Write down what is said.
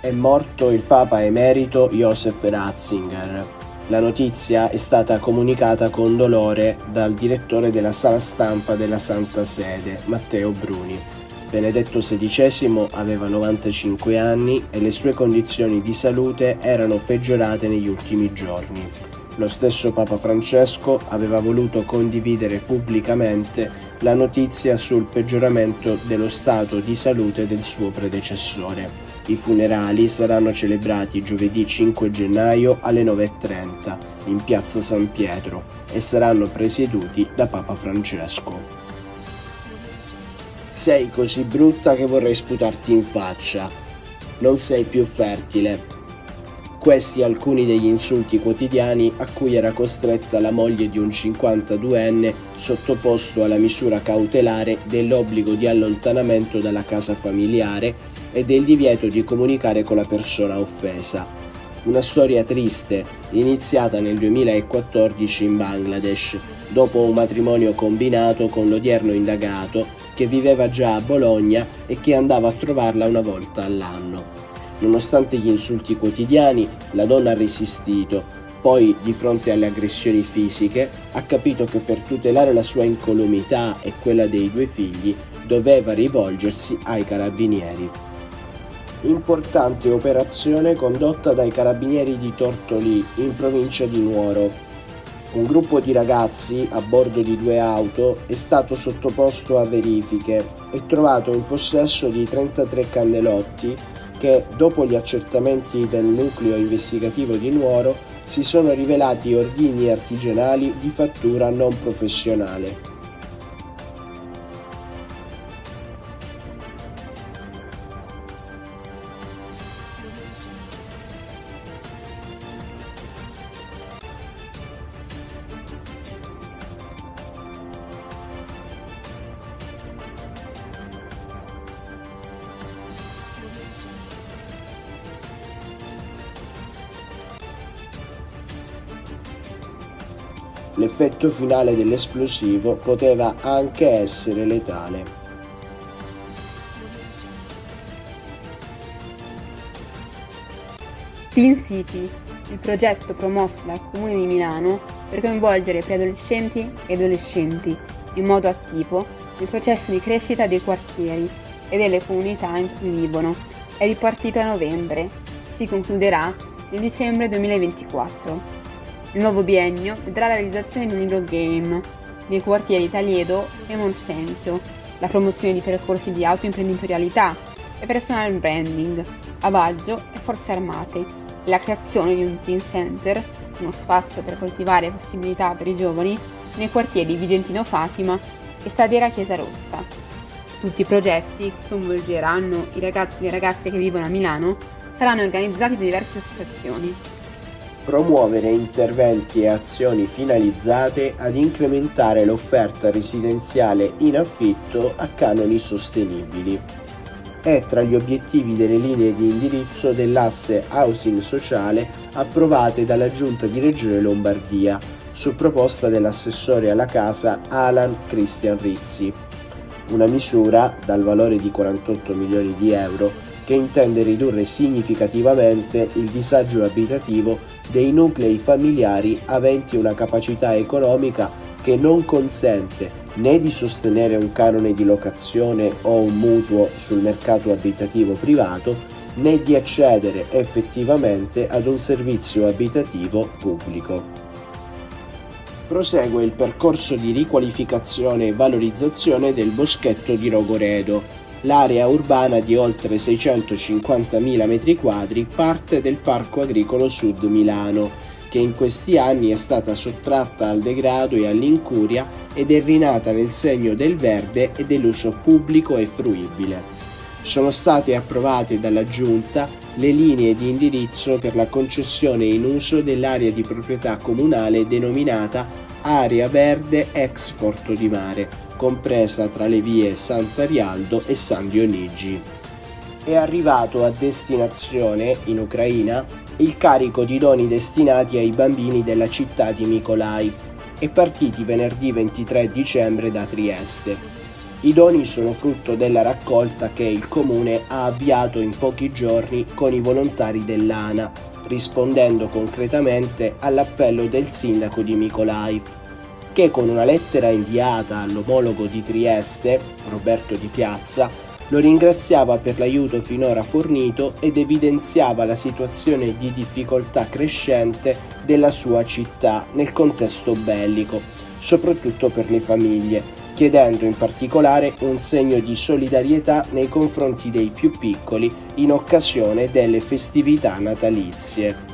È morto il Papa emerito Joseph Ratzinger. La notizia è stata comunicata con dolore dal direttore della sala stampa della Santa Sede, Matteo Bruni. Benedetto XVI aveva 95 anni e le sue condizioni di salute erano peggiorate negli ultimi giorni. Lo stesso Papa Francesco aveva voluto condividere pubblicamente la notizia sul peggioramento dello stato di salute del suo predecessore. I funerali saranno celebrati giovedì 5 gennaio alle 9:30 in piazza San Pietro e saranno presieduti da Papa Francesco. Sei così brutta che vorrei sputarti in faccia. Non sei più fertile. Questi alcuni degli insulti quotidiani a cui era costretta la moglie di un 52enne sottoposto alla misura cautelare dell'obbligo di allontanamento dalla casa familiare e del divieto di comunicare con la persona offesa. Una storia triste, iniziata nel 2014 in Bangladesh, dopo un matrimonio combinato con l'odierno indagato che viveva già a Bologna e che andava a trovarla una volta all'anno. Nonostante gli insulti quotidiani, la donna ha resistito. Poi, di fronte alle aggressioni fisiche, ha capito che per tutelare la sua incolumità e quella dei due figli doveva rivolgersi ai carabinieri. Importante operazione condotta dai carabinieri di Tortolì, in provincia di Nuoro. Un gruppo di ragazzi a bordo di 2 auto è stato sottoposto a verifiche e trovato in possesso di 33 candelotti che, dopo gli accertamenti del nucleo investigativo di Nuoro, si sono rivelati ordigni artigianali di fattura non professionale. L'effetto finale dell'esplosivo poteva anche essere letale. Teen City, il progetto promosso dal Comune di Milano per coinvolgere preadolescenti e adolescenti in modo attivo nel processo di crescita dei quartieri e delle comunità in cui vivono, è ripartito a novembre, si concluderà nel dicembre 2024. Il nuovo biennio vedrà la realizzazione di un libro game nei quartieri Taliedo e Monsenzio, la promozione di percorsi di autoimprenditorialità e personal branding, Abaggio e Forze Armate, e la creazione di un teen center, uno spazio per coltivare possibilità per i giovani, nei quartieri Vigentino Fatima e Stadiera Chiesa Rossa. Tutti i progetti che coinvolgeranno i ragazzi e le ragazze che vivono a Milano saranno organizzati da diverse associazioni. Promuovere interventi e azioni finalizzate ad incrementare l'offerta residenziale in affitto a canoni sostenibili. È tra gli obiettivi delle linee di indirizzo dell'asse housing sociale approvate dalla Giunta di Regione Lombardia, su proposta dell'assessore alla casa Alan Christian Rizzi. Una misura dal valore di 48 milioni di euro che intende ridurre significativamente il disagio abitativo dei nuclei familiari aventi una capacità economica che non consente né di sostenere un canone di locazione o un mutuo sul mercato abitativo privato, né di accedere effettivamente ad un servizio abitativo pubblico. Prosegue il percorso di riqualificazione e valorizzazione del Boschetto di Rogoredo. L'area urbana di oltre 650.000 m2 parte del Parco Agricolo Sud Milano, che in questi anni è stata sottratta al degrado e all'incuria ed è rinata nel segno del verde e dell'uso pubblico e fruibile. Sono state approvate dalla Giunta le linee di indirizzo per la concessione in uso dell'area di proprietà comunale denominata Area Verde ex Porto di Mare, compresa tra le vie Sant'Arialdo e San Dionigi. È arrivato a destinazione, in Ucraina, il carico di doni destinati ai bambini della città di Mykolaiv e partiti venerdì 23 dicembre da Trieste. I doni sono frutto della raccolta che il comune ha avviato in pochi giorni con i volontari dell'ANA, rispondendo concretamente all'appello del sindaco di Mykolaiv, che con una lettera inviata all'omologo di Trieste, Roberto Di Piazza, lo ringraziava per l'aiuto finora fornito ed evidenziava la situazione di difficoltà crescente della sua città nel contesto bellico, soprattutto per le famiglie, chiedendo in particolare un segno di solidarietà nei confronti dei più piccoli in occasione delle festività natalizie.